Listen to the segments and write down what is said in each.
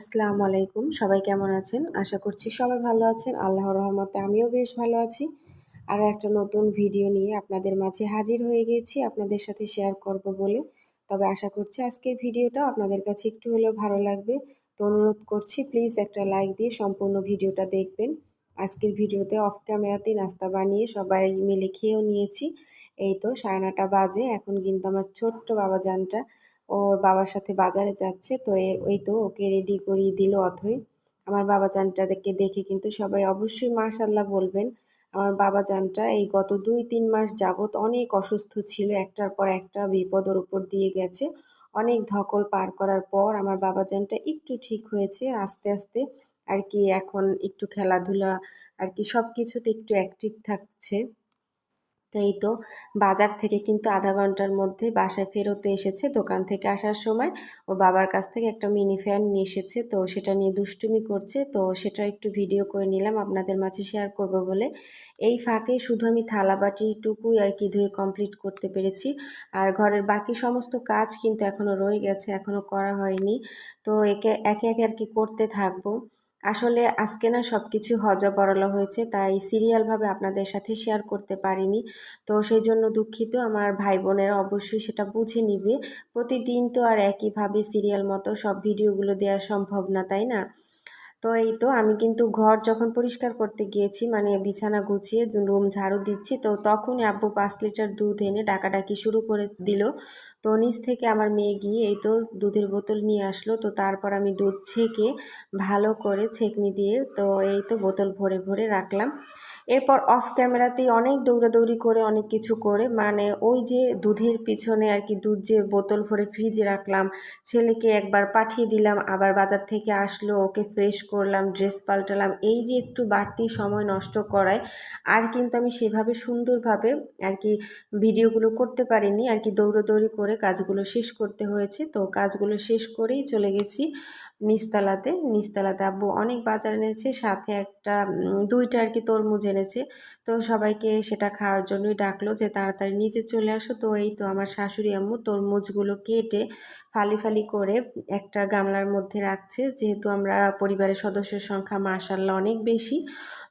আসসালামু আলাইকুম। সবাই কেমন আছেন? আশা করছি সবাই ভালো আছেন। আল্লাহর রহমতে আমিও বেশ ভালো আছি। আরও একটা নতুন ভিডিও নিয়ে আপনাদের মাঝে হাজির হয়ে গিয়েছি আপনাদের সাথে শেয়ার করব বলে। তবে আশা করছি আজকের ভিডিওটা আপনাদের কাছে একটু হলেও ভালো লাগবে। তো অনুরোধ করছি প্লিজ একটা লাইক দিয়ে সম্পূর্ণ ভিডিওটা দেখবেন। আজকের ভিডিওতে অফ ক্যামেরাতেই নাস্তা বানিয়ে সবাই মিলে খেয়েও নিয়েছি। এই তো 9:30 বাজে। এখন কিন্তু আমার ছোট্ট বাবাজানটা ওর বাবার সাথে বাজারে যাচ্ছে। তো ওই তো ওকে রেডি করিয়ে দিল অথই। আমার বাবাজানটাকে দেখে কিন্তু সবাই অবশ্যই মাশাআল্লাহ বলবেন। আমার বাবাজানটা এই গত 2-3 মাস যাবৎ অনেক অসুস্থ ছিল। একটার পর একটা বিপদ ওর উপর দিয়ে গেছে। অনেক ধকল পার করার পর আমার বাবাজানটা একটু ঠিক হয়েছে আস্তে, আস্তে। আর কি এখন একটু খেলাধুলা আর কি সবকিছুতে একটু অ্যাক্টিভ থাকছে। তো এই তো বাজার থেকে কিন্তু আধা ঘন্টার মধ্যে বাসায় ফেরত এসেছে। দোকান থেকে আসার সময় ওর বাবার কাছ থেকে একটা মিনি ফ্যান নিয়ে এসেছে। তো সেটা নিয়ে দুষ্টুমি করছে। তো সেটা একটু ভিডিও করে নিলাম আপনাদের মাঝে শেয়ার করব বলে। এই ফাঁকে শুধু আমি থালাবাটিটুকুই আর কি ধুয়ে কমপ্লিট করতে পেরেছি। আর ঘরের বাকি সমস্ত কাজ কিন্তু এখনও রয়ে গেছে, এখনও করা হয়নি। তো একে একে একে আর কি করতে থাকবো। আসলে আজকে না সব কিছু হযবরল হয়েছে, তাই সিরিয়ালভাবে আপনাদের সাথে শেয়ার করতে পারিনি। তো সেই জন্য দুঃখিত। আমার ভাই বোনেরা অবশ্যই সেটা বুঝে নিবে। প্রতিদিন তো আর একইভাবে সিরিয়াল মতো সব ভিডিওগুলো দেওয়া সম্ভব না, তাই না? তো এই তো আমি কিন্তু ঘর যখন পরিষ্কার করতে গিয়েছি, মানে বিছানা গুছিয়ে রুম ঝাড়ু দিচ্ছি, তো তখনই আব্বু 5 লিটার দুধ এনে ডাকাডাকি শুরু করে দিল। তো নিচ থেকে আমার মেয়ে গিয়ে এই তো দুধের বোতল নিয়ে আসলো। তো তারপর আমি দুধ ছেঁকে ভালো করে ছেঁকনি দিয়ে তো এই তো বোতল ভরে ভরে রাখলাম। এরপর অফ ক্যামেরাতেই অনেক দৌড়াদৌড়ি করে অনেক কিছু করে, মানে ওই যে দুধের পিছনে আর কি দুধ যে বোতল ভরে ফ্রিজে রাখলাম, ছেলেকে একবার পাঠিয়ে দিলাম, আবার বাজার থেকে আসলো, ওকে ফ্রেশ করলাম, ড্রেস পাল্টালাম, এই যে একটু বাড়তি সময় নষ্ট করায় আর কিন্তু আমি সেভাবে সুন্দরভাবে আর কি ভিডিওগুলো করতে পারিনি। আর কি দৌড়াদৌড়ি করে কাজগুলো শেষ করতে হয়েছে। তো কাজগুলো শেষ করেই চলে গেছি নিচতলাতে আব্বু অনেক বাজার এনেছে, সাথে একটা 2টা আর কি তরমুজ এনেছে। তো সবাইকে সেটা খাওয়ার জন্যই ডাকলো যে তাড়াতাড়ি নিচে চলে আসো। তো এই তো আমার শাশুড়ি আম্মু তরমুজগুলো কেটে ফালি ফালি করে একটা গামলার মধ্যে রাখছে, যেহেতু আমরা পরিবারের সদস্যের সংখ্যা মাশাআল্লাহ অনেক বেশি।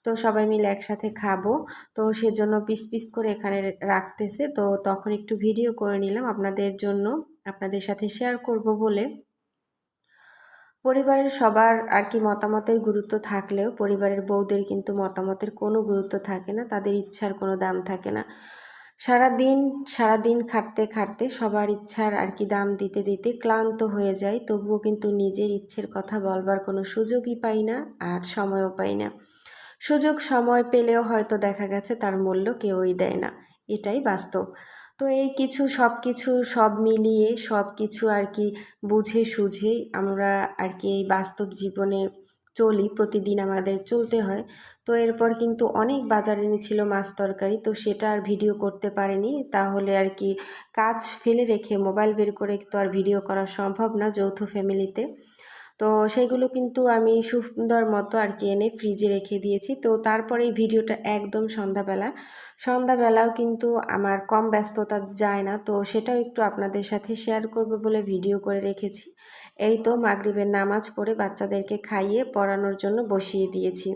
তো সবাই মিলে একসাথে খাবো, তো সেজন্য পিস পিস করে এখানে রাখতেছে। তো তখন একটু ভিডিও করে নিলাম আপনাদের জন্য, আপনাদের সাথে শেয়ার করব বলে। পরিবারের সবার আর কি মতামতের গুরুত্ব থাকলেও পরিবারের বউদের কিন্তু মতামতের কোনো গুরুত্ব থাকে না, তাদের ইচ্ছার কোনো দাম থাকে না। সারাদিন খাটতে খাটতে সবার ইচ্ছার আর কি দাম দিতে দিতে ক্লান্ত হয়ে যায়, তবুও কিন্তু নিজের ইচ্ছের কথা বলবার কোনো সুযোগই পাই না, আর সময়ও পাই না। সুযোগ সময় পেলেও হয়তো দেখা গেছে তার মূল্য কেউই দেয় না, এটাই বাস্তব। তো এই সব মিলিয়ে সব কিছু আর কি বুঝে সুঝেই আমরা আর কি এই বাস্তব জীবনে চলি, প্রতিদিন আমাদের চলতে হয়। তো এরপর কিন্তু অনেক বাজার এনেছিল মাছ তরকারি, তো সেটা আর ভিডিও করতে পারিনি। তাহলে আর কি কাজ ফেলে রেখে মোবাইল বের করে তো আর ভিডিও করা সম্ভব না যৌথ ফ্যামিলিতে। তো সেইগুলো কিন্তু আমি সুন্দর মতো আর কি এনে ফ্রিজে রেখে দিয়েছি। তো তারপরে এই ভিডিওটা একদম সন্ধ্যাবেলাও কিন্তু আমার কম ব্যস্ততা যায় না, তো সেটাও একটু আপনাদের সাথে শেয়ার করব বলে ভিডিও করে রেখেছি। এই তো মাগরিবের নামাজ পড়ে বাচ্চাদেরকে খাইয়ে পড়ানোর জন্য বসিয়ে দিয়েছি।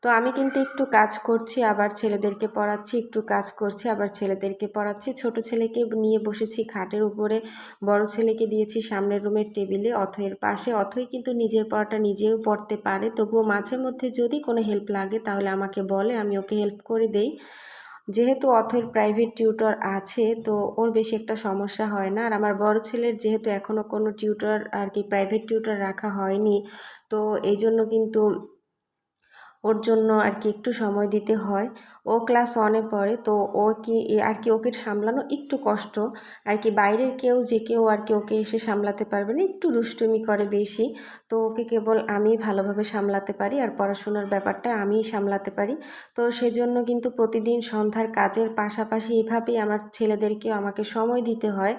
তো আমি কিন্তু একটু কাজ করছি, আবার ছেলেদেরকে পড়াচ্ছি, একটু কাজ করছি, আবার ছেলেদেরকে পড়াচ্ছি। ছোট ছেলেকে নিয়ে বসেছি খাটের উপরে, বড় ছেলেকে দিয়েছি সামনের রুমের টেবিলে অথয়ের পাশে। অথই কিন্তু নিজের পড়াটা নিজেও পড়তে পারে, তবুও মাঝে মধ্যে যদি কোনো হেল্প লাগে তাহলে আমাকে বলে, আমি ওকে হেল্প করে দেই। যেহেতু অথয়ের প্রাইভেট টিউটর আছে, তো ওর বেশি একটা সমস্যা হয় না। আর আমার বড় ছেলের যেহেতু এখনও কোনো টিউটর আর কি প্রাইভেট টিউটর রাখা হয়নি, তো এই জন্য কিন্তু ওর জন্য আর কি একটু সময় দিতে হয়। ও ক্লাস 1-এ পড়ে, তো ও কি আর কি ওকে সামলানো একটু কষ্ট। আর কি বাইরের কেউ আর কি ওকে এসে সামলাতে পারবে না, একটু দুষ্টুমি করে বেশি। তো ওকে কেবল আমি ভালোভাবে সামলাতে পারি, আর পড়াশোনার ব্যাপারটা আমিই সামলাতে পারি। তো সেজন্য কিন্তু প্রতিদিন সন্ধ্যার কাজের পাশাপাশি এভাবেই আমার ছেলেদেরকেও আমাকে সময় দিতে হয়।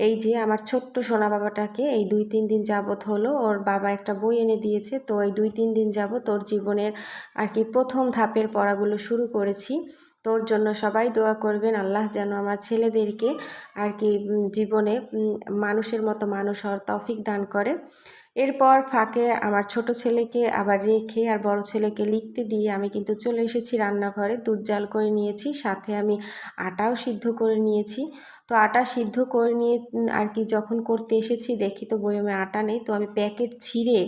এই যে আমার ছোট্ট সোনা বাবাটাকে এই 2-3 দিন যাবৎ হলো ওর বাবা একটা বই এনে দিয়েছে। তো এই 2-3 দিন যাবৎ ওর জীবনের আর কি প্রথম ধাপের পড়াগুলো শুরু করেছি। তোর জন্য সবাই দোয়া করবেন, আল্লাহ যেন আমার ছেলেদেরকে আর কি জীবনে মানুষের মতো মানুষ হওয়ার তৌফিক দান করে। এরপর ফাঁকে আমার ছোট ছেলেকে আবার রেখে আর বড় ছেলেকে লিখতে দিয়ে আমি কিন্তু চলে এসেছি রান্নাঘরে। দুধ জাল করে নিয়েছি, সাথে আমি আটাও সিদ্ধ করে নিয়েছি। তো আটা সিদ্ধ করে নিয়ে আর কি যখন করতে এসেছি দেখি তো বয়মে আটা নেই, তো আমি প্যাকেট ছিঁড়ে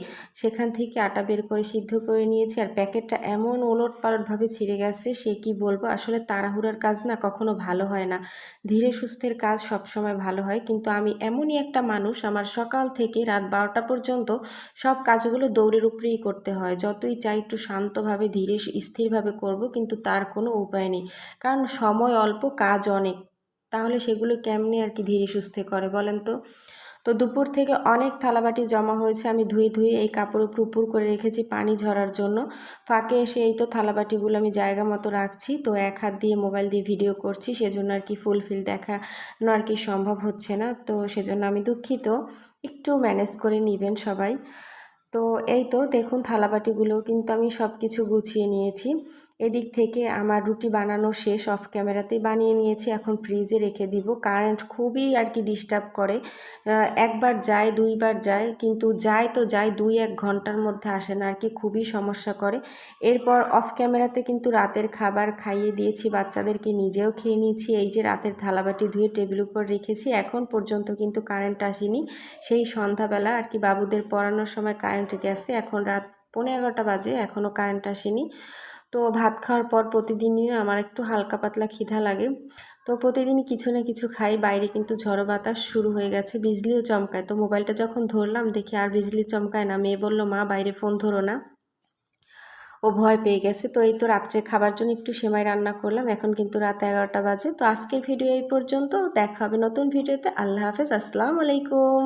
সেখান থেকে আটা বের করে সিদ্ধ করে নিয়েছি। আর প্যাকেটটা এমন ওলট পালটভাবে ছিঁড়ে গেছে সে কি বলবো। আসলে তাড়াহুড়ার কাজ না কখনো ভালো হয় না, ধীরে সুস্থের কাজ সবসময় ভালো হয়। কিন্তু আমি এমনই একটা মানুষ, আমার সকাল থেকে রাত 12টা পর্যন্ত সব কাজগুলো দৌড়ের উপরেই করতে হয়। যতই চাই একটু শান্তভাবে ধীরে স্থিরভাবে করব, কিন্তু তার কোনো উপায় নেই, কারণ সময় অল্প কাজ অনেক। তাহলে সেগুলো কেমনে আর কি ধীরে সুস্থে করে বলেন তো। তো দুপুর থেকে অনেক থালাবাটি জমা হয়েছে, আমি ধুয়ে ধুয়ে এই কাপড় উপর করে রেখেছি পানি ঝরার জন্য। ফাঁকে এসে এই তো থালাবাটিগুলো আমি জায়গা মতো রাখছি। তো এক হাত দিয়ে মোবাইল দিয়ে ভিডিও করছি, সেজন্য আর কি ফুলফিল দেখানো আর কি সম্ভব হচ্ছে না। তো সেজন্য আমি দুঃখিত, একটু ম্যানেজ করে নেবেন সবাই। তো এই তো দেখুন থালাবাটিগুলো কিন্তু আমি সব কিছু গুছিয়ে নিয়েছি। এদিক থেকে আমার রুটি বানানো শেষ, অফ ক্যামেরাতেই বানিয়ে নিয়েছি, এখন ফ্রিজে রেখে দিব। কারেন্ট খুবই আর কি ডিস্টার্ব করে, একবার যায় দুইবার যায়, কিন্তু যায় তো যায় 2-1 ঘন্টার মধ্যে আসে না আর কি, খুবই সমস্যা করে। এরপর অফ ক্যামেরাতে কিন্তু রাতের খাবার খাইয়ে দিয়েছি বাচ্চাদেরকে, নিজেও খেয়ে নিয়েছি। এই যে রাতের থালাবাটি ধুয়ে টেবিল উপর রেখেছি, এখন পর্যন্ত কিন্তু কারেন্ট আসেনি। সেই সন্ধ্যাবেলা আর কি বাবুদের পড়ানোর সময় কারেন্ট গেছে, এখন রাত 11:15 বাজে, এখনও কারেন্ট আসেনি। তো ভাত খাওয়ার পর প্রতিদিনই আমার একটু হালকা পাতলা খিদা লাগে, তো প্রতিদিনই কিছু না কিছু খাই। বাইরে কিন্তু ঝড়ো বাতাস শুরু হয়ে গেছে, বিজলিও চমকায়। তো মোবাইলটা যখন ধরলাম দেখি আর বিজলি চমকায় না। মেয়ে বলল, মা বাইরে ফোন ধরো না, ও ভয় পেয়ে গেছে। তো এই তো রাত্রে খাবার জন্য একটু সেমাই রান্না করলাম, এখন কিন্তু রাত 11টা বাজে। তো আজকের ভিডিও এই পর্যন্ত, দেখা হবে নতুন ভিডিওতে। আল্লাহ হাফেজ, আসসালামু আলাইকুম।